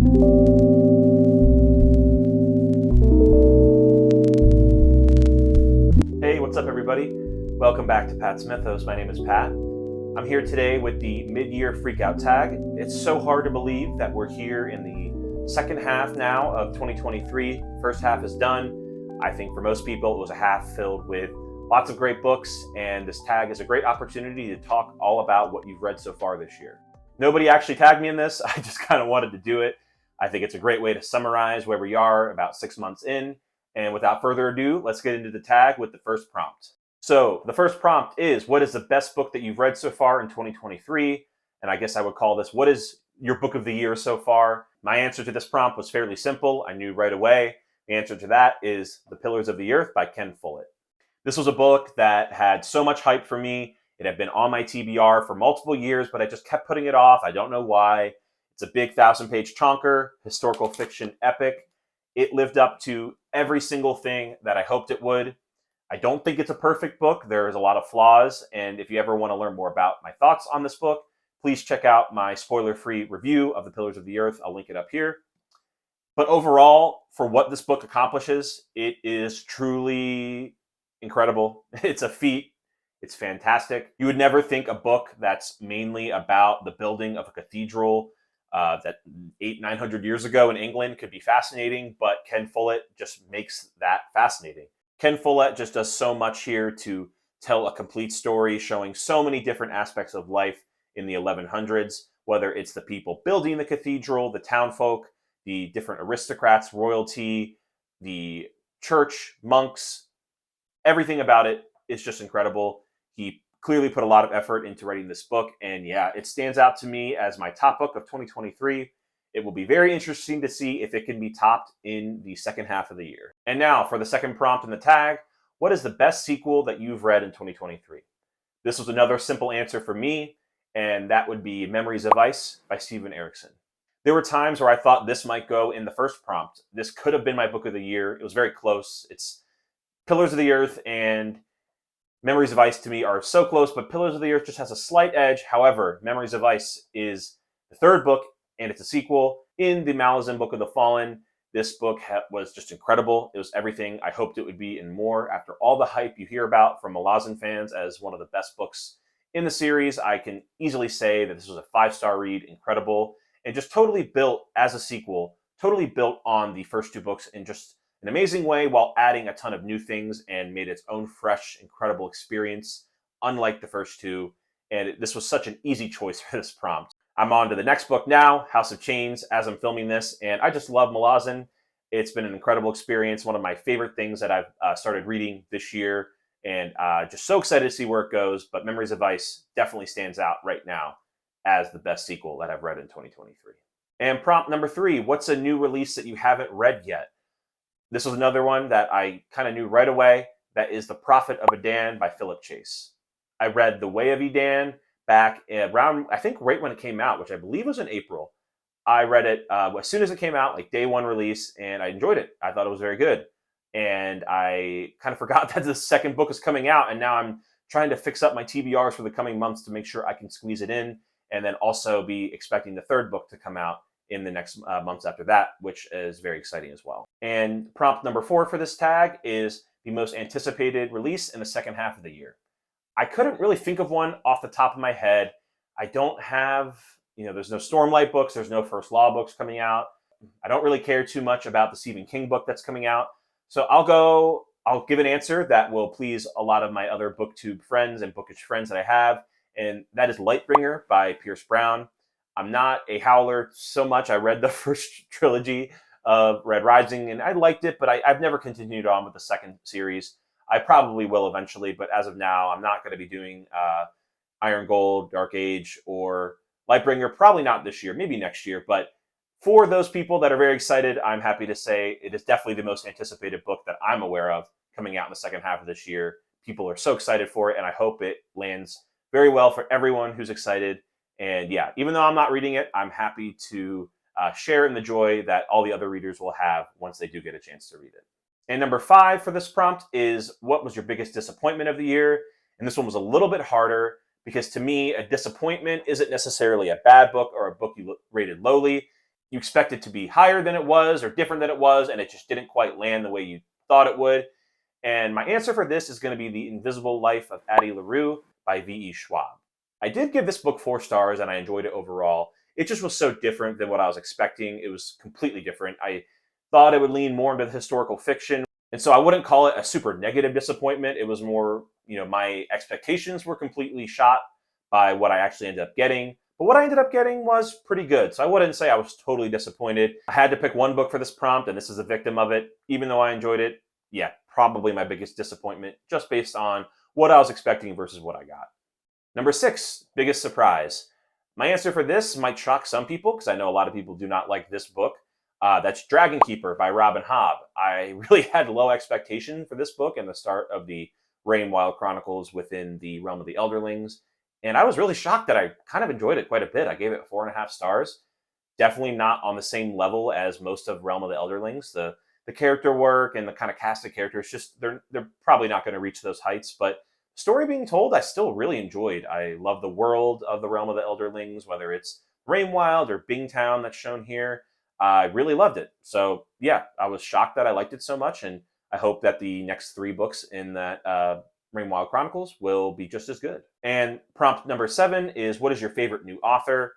Hey, what's up, everybody? Welcome back to Pat's Mythos. My name is Pat. I'm here today with the mid-year Freakout tag. It's so hard to believe that we're here in the second half now of 2023. First half is done. I think for most people, it was a half filled with lots of great books, and this tag is a great opportunity to talk all about what you've read so far this year. Nobody actually tagged me in this. I just kind of wanted to do it. I think it's a great way to summarize where we are about 6 months in. And without further ado, let's get into the tag with the first prompt. So the first prompt is, what is the best book that you've read so far in 2023? And I guess I would call this, what is your book of the year so far? My answer to this prompt was fairly simple. I knew right away. The answer to that is The Pillars of the Earth by Ken Follett. This was a book that had so much hype for me. It had been on my TBR for multiple years, but I just kept putting it off. I don't know why. It's a big 1,000-page chonker, historical fiction epic. It lived up to every single thing that I hoped it would. I don't think it's a perfect book. There's a lot of flaws. And if you ever want to learn more about my thoughts on this book, please check out my spoiler-free review of The Pillars of the Earth. I'll link it up here. But overall, for what this book accomplishes, it is truly incredible. It's a feat. It's fantastic. You would never think a book that's mainly about the building of a cathedral that 900 years ago in England could be fascinating, but Ken Follett just makes that fascinating. Ken Follett just does so much here to tell a complete story, showing so many different aspects of life in the 1100s, whether it's the people building the cathedral, the townfolk, the different aristocrats, royalty, the church, monks, everything about it is just incredible. He clearly put a lot of effort into writing this book. And yeah, it stands out to me as my top book of 2023. It will be very interesting to see if it can be topped in the second half of the year. And now for the second prompt in the tag, what is the best sequel that you've read in 2023? This was another simple answer for me, and that would be Memories of Ice by Steven Erikson. There were times where I thought this might go in the first prompt. This could have been my book of the year. It was very close. It's Pillars of the Earth and Memories of Ice to me are so close, but Pillars of the Earth just has a slight edge. However, Memories of Ice is the third book, and it's a sequel in the Malazan Book of the Fallen. This book was just incredible. It was everything I hoped it would be and more. After all the hype you hear about from Malazan fans as one of the best books in the series, I can easily say that this was a 5-star read, incredible, and just totally built as a sequel, totally built on the first two books in just an amazing way while adding a ton of new things and made its own fresh, incredible experience, unlike the first two. And this was such an easy choice for this prompt. I'm on to the next book now, House of Chains, as I'm filming this, and I just love Malazan. It's been an incredible experience, one of my favorite things that I've started reading this year, and just so excited to see where it goes. But Memories of Ice definitely stands out right now as the best sequel that I've read in 2023. And prompt number 3, what's a new release that you haven't read yet? This was another one that I kind of knew right away. That is The Prophet of Adan by Philip Chase. I read The Way of Adan back around, I think, right when it came out, which I believe was in April. I read it as soon as it came out, like day one release, and I enjoyed it. I thought it was very good. And I kind of forgot that the second book is coming out, and now I'm trying to fix up my TBRs for the coming months to make sure I can squeeze it in, and then also be expecting the third book to come out in the next months after that, which is very exciting as well. And prompt number 4 for this tag is the most anticipated release in the second half of the year. I couldn't really think of one off the top of my head. I don't have, there's no Stormlight books, there's no First Law books coming out. I don't really care too much about the Stephen King book that's coming out. So I'll give an answer that will please a lot of my other booktube friends and bookish friends that I have, and that is Lightbringer by Pierce Brown. I'm not a howler so much. I read the first trilogy of Red Rising, and I liked it, but I've never continued on with the second series. I probably will eventually, but as of now, I'm not going to be doing Iron Gold, Dark Age, or Lightbringer. Probably not this year, maybe next year. But for those people that are very excited, I'm happy to say it is definitely the most anticipated book that I'm aware of coming out in the second half of this year. People are so excited for it, and I hope it lands very well for everyone who's excited. And yeah, even though I'm not reading it, I'm happy to share in the joy that all the other readers will have once they do get a chance to read it. And number 5 for this prompt is, what was your biggest disappointment of the year? And this one was a little bit harder because to me, a disappointment isn't necessarily a bad book or a book you rated lowly. you expect it to be higher than it was or different than it was, and it just didn't quite land the way you thought it would. And my answer for this is going to be The Invisible Life of Addie LaRue by V.E. Schwab. I did give this book 4 stars and I enjoyed it overall. It just was so different than what I was expecting. It was completely different. I thought it would lean more into the historical fiction. And so I wouldn't call it a super negative disappointment. It was more, my expectations were completely shot by what I actually ended up getting. But what I ended up getting was pretty good. So I wouldn't say I was totally disappointed. I had to pick one book for this prompt, and this is a victim of it. Even though I enjoyed it, yeah, probably my biggest disappointment, just based on what I was expecting versus what I got. Number 6, biggest surprise. My answer for this might shock some people because I know a lot of people do not like this book. That's Dragon Keeper by Robin Hobb. I really had low expectation for this book and the start of the Rainwild Chronicles within the realm of the Elderlings. And I was really shocked that I kind of enjoyed it quite a bit. I gave it 4.5 stars. Definitely not on the same level as most of Realm of the Elderlings. The character work and the kind of cast of characters, just they're probably not going to reach those heights. But story being told, I still really enjoyed. I love the world of the Realm of the Elderlings, whether it's Rainwild or Bingtown that's shown here. I really loved it. So yeah, I was shocked that I liked it so much, and I hope that the next 3 books in that Rainwild Chronicles will be just as good. And prompt number 7 is, what is your favorite new author?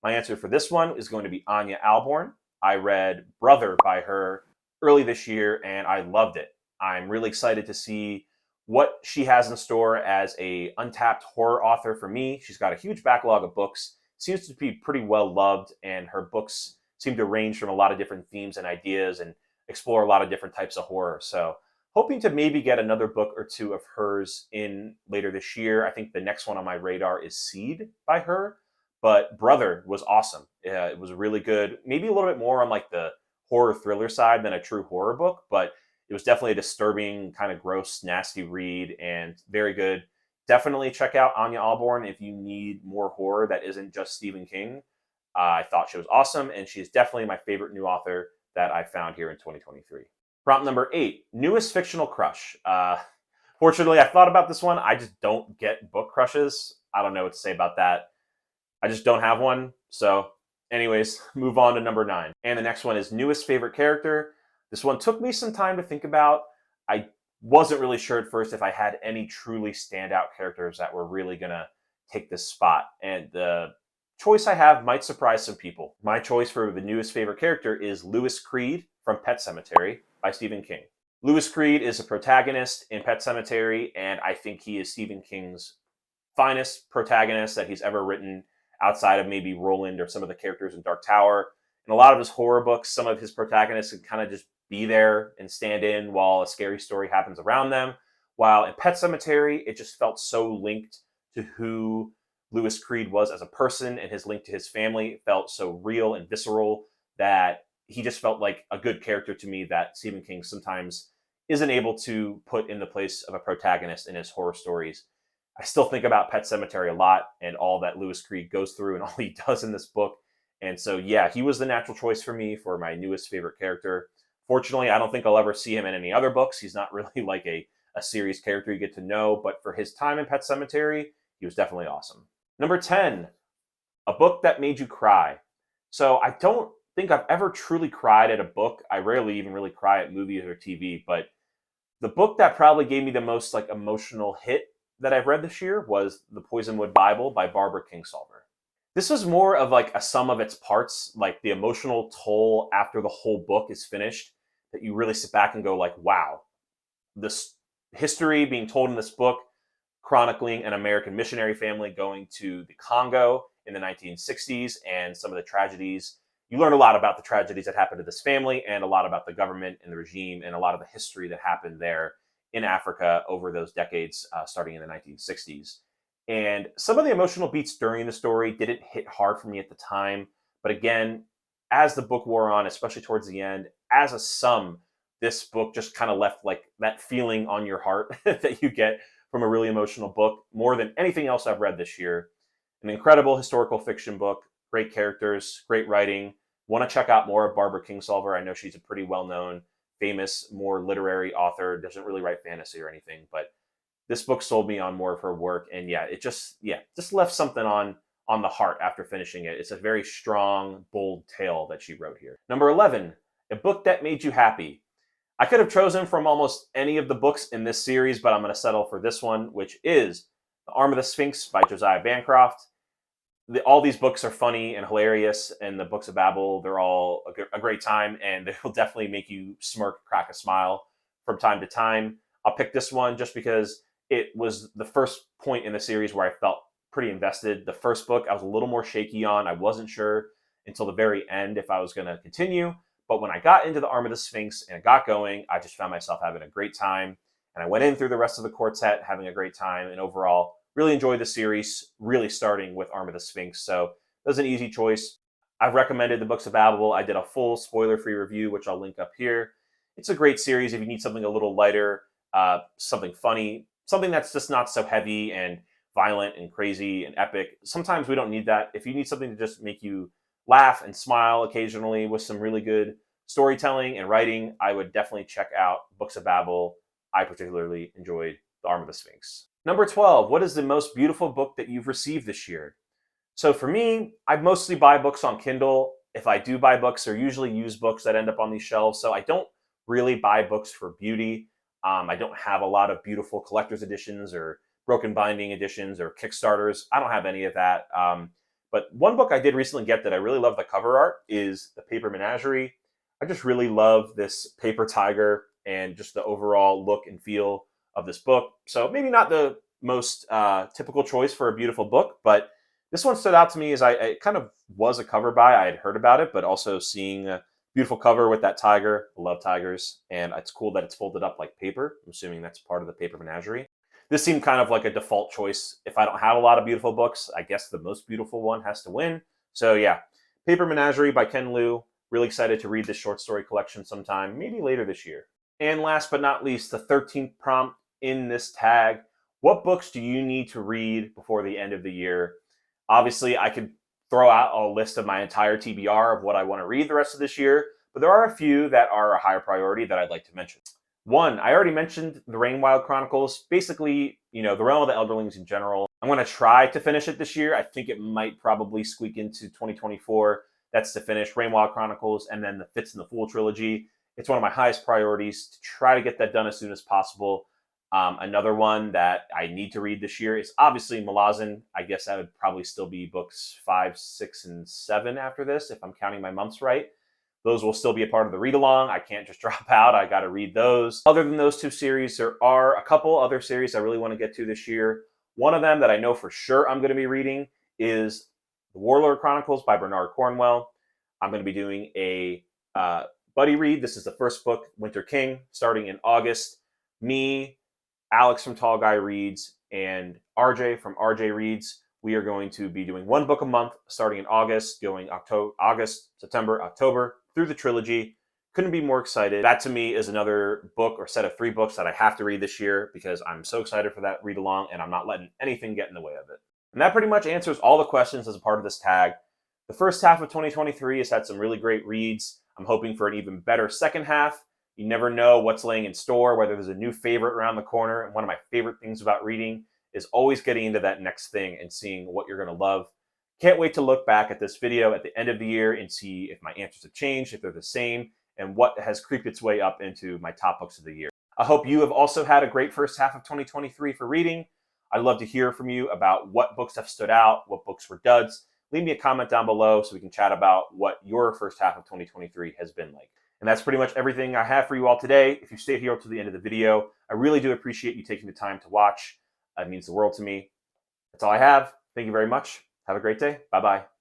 My answer for this one is going to be Anya Alborn. I read Brother by her early this year, and I loved it. I'm really excited to see what she has in store as a untapped horror author for me. She's got a huge backlog of books, seems to be pretty well loved, and her books seem to range from a lot of different themes and ideas and explore a lot of different types of horror. So hoping to maybe get another book or 2 of hers in later this year. I think the next one on my radar is Seed by her, but Brother was awesome. It was really good. Maybe a little bit more on like the horror thriller side than a true horror book, but it was definitely a disturbing, kind of gross, nasty read and very good. Definitely check out Anya Alborn if you need more horror that isn't just Stephen King. I thought she was awesome, and she's definitely my favorite new author that I found here in 2023. Prompt number 8, newest fictional crush. Fortunately, I thought about this one. I just don't get book crushes. I don't know what to say about that. I just don't have one. So anyways, move on to number 9. And the next one is newest favorite character. This one took me some time to think about. I wasn't really sure at first if I had any truly standout characters that were really going to take this spot. And the choice I have might surprise some people. My choice for the newest favorite character is Lewis Creed from Pet Sematary by Stephen King. Lewis Creed is a protagonist in Pet Sematary, and I think he is Stephen King's finest protagonist that he's ever written, outside of maybe Roland or some of the characters in Dark Tower. In a lot of his horror books, some of his protagonists can kind of just be there and stand in while a scary story happens around them. While in Pet Sematary, it just felt so linked to who Lewis Creed was as a person, and his link to his family felt so real and visceral that he just felt like a good character to me that Stephen King sometimes isn't able to put in the place of a protagonist in his horror stories. I still think about Pet Sematary a lot and all that Lewis Creed goes through and all he does in this book. And so, yeah, he was the natural choice for me for my newest favorite character. Fortunately, I don't think I'll ever see him in any other books. He's not really like a series character you get to know, but for his time in Pet Sematary, he was definitely awesome. Number 10, a book that made you cry. So I don't think I've ever truly cried at a book. I rarely even really cry at movies or TV, but the book that probably gave me the most like emotional hit that I've read this year was The Poisonwood Bible by Barbara Kingsolver. This was more of like a sum of its parts, like the emotional toll after the whole book is finished, that you really sit back and go like, wow, this history being told in this book, chronicling an American missionary family going to the Congo in the 1960s and some of the tragedies. You learn a lot about the tragedies that happened to this family and a lot about the government and the regime and a lot of the history that happened there in Africa over those decades, starting in the 1960s. And some of the emotional beats during the story didn't hit hard for me at the time. But again, as the book wore on, especially towards the end, as a sum, this book just kind of left like that feeling on your heart that you get from a really emotional book more than anything else I've read this year. An incredible historical fiction book, great characters, great writing. Want to check out more of Barbara Kingsolver. I know she's a pretty well-known, famous, more literary author, doesn't really write fantasy or anything, but this book sold me on more of her work. And yeah, it just left something on on the heart after finishing it. It's a very strong, bold tale that she wrote here. Number 11, a book that made you happy. I could have chosen from almost any of the books in this series, but I'm going to settle for this one, which is The Arm of the Sphinx by Josiah Bancroft. All these books are funny and hilarious, and the books of Babel, they're all a great time, and they will definitely make you smirk, crack a smile from time to time. I'll pick this one just because it was the first point in the series where I felt pretty invested. The first book I was a little more shaky on. I wasn't sure until the very end if I was going to continue. But when I got into The Arm of the Sphinx and it got going, I just found myself having a great time. And I went in through the rest of the quartet having a great time. And overall, really enjoyed the series, really starting with Arm of the Sphinx. So it was an easy choice. I've recommended the books of Babel. I did a full spoiler-free review, which I'll link up here. It's a great series if you need something a little lighter, something funny, something that's just not so heavy and violent and crazy and epic. Sometimes we don't need that. If you need something to just make you laugh and smile occasionally with some really good storytelling and writing, I would definitely check out Books of Babel. I particularly enjoyed The Arm of the Sphinx. Number 12, what is the most beautiful book that you've received this year? So for me, I mostly buy books on Kindle. If I do buy books, they're usually used books that end up on these shelves. So I don't really buy books for beauty. I don't have a lot of beautiful collector's editions or broken binding editions or Kickstarters. I don't have any of that. But one book I did recently get that I really love the cover art is The Paper Menagerie. I just really love this paper tiger and just the overall look and feel of this book. So maybe not the most typical choice for a beautiful book, but this one stood out to me as I kind of was a cover buy. I had heard about it, but also seeing a beautiful cover with that tiger. I love tigers, and it's cool that it's folded up like paper. I'm assuming that's part of the Paper Menagerie. This seemed kind of like a default choice. If I don't have a lot of beautiful books, I guess the most beautiful one has to win. So yeah, Paper Menagerie by Ken Liu. Really excited to read this short story collection sometime, maybe later this year. And last but not least, the 13th prompt in this tag. What books do you need to read before the end of the year? Obviously, I could throw out a list of my entire TBR of what I want to read the rest of this year, but there are a few that are a higher priority that I'd like to mention. One, I already mentioned the Rainwild Chronicles. Basically, the Realm of the Elderlings in general. I'm going to try to finish it this year. I think it might probably squeak into 2024. That's to finish Rainwild Chronicles and then the Fitz and the Fool trilogy. It's one of my highest priorities to try to get that done as soon as possible. Another one that I need to read this year is obviously Malazan. I guess that would probably still be books 5, 6, and 7 after this, if I'm counting my months right. Those will still be a part of the read-along. I can't just drop out. I got to read those. Other than those two series, there are a couple other series I really want to get to this year. One of them that I know for sure I'm going to be reading is The Warlord Chronicles by Bernard Cornwell. I'm going to be doing a buddy read. This is the first book, Winter King, starting in August. Me, Alex from Tall Guy Reads, and RJ from RJ Reads. We are going to be doing one book a month starting in August, going August, September, October, through the trilogy. Couldn't be more excited. That to me is another book or set of 3 books that I have to read this year because I'm so excited for that read along and I'm not letting anything get in the way of it. And that pretty much answers all the questions as a part of this tag. The first half of 2023 has had some really great reads. I'm hoping for an even better second half. You never know what's laying in store, whether there's a new favorite around the corner. And one of my favorite things about reading is always getting into that next thing and seeing what you're going to love. Can't wait to look back at this video at the end of the year and see if my answers have changed, if they're the same, and what has creeped its way up into my top books of the year. I hope you have also had a great first half of 2023 for reading. I'd love to hear from you about what books have stood out, what books were duds. Leave me a comment down below so we can chat about what your first half of 2023 has been like. And that's pretty much everything I have for you all today. If you stayed here to the end of the video, I really do appreciate you taking the time to watch. It means the world to me. That's all I have. Thank you very much. Have a great day. Bye-bye.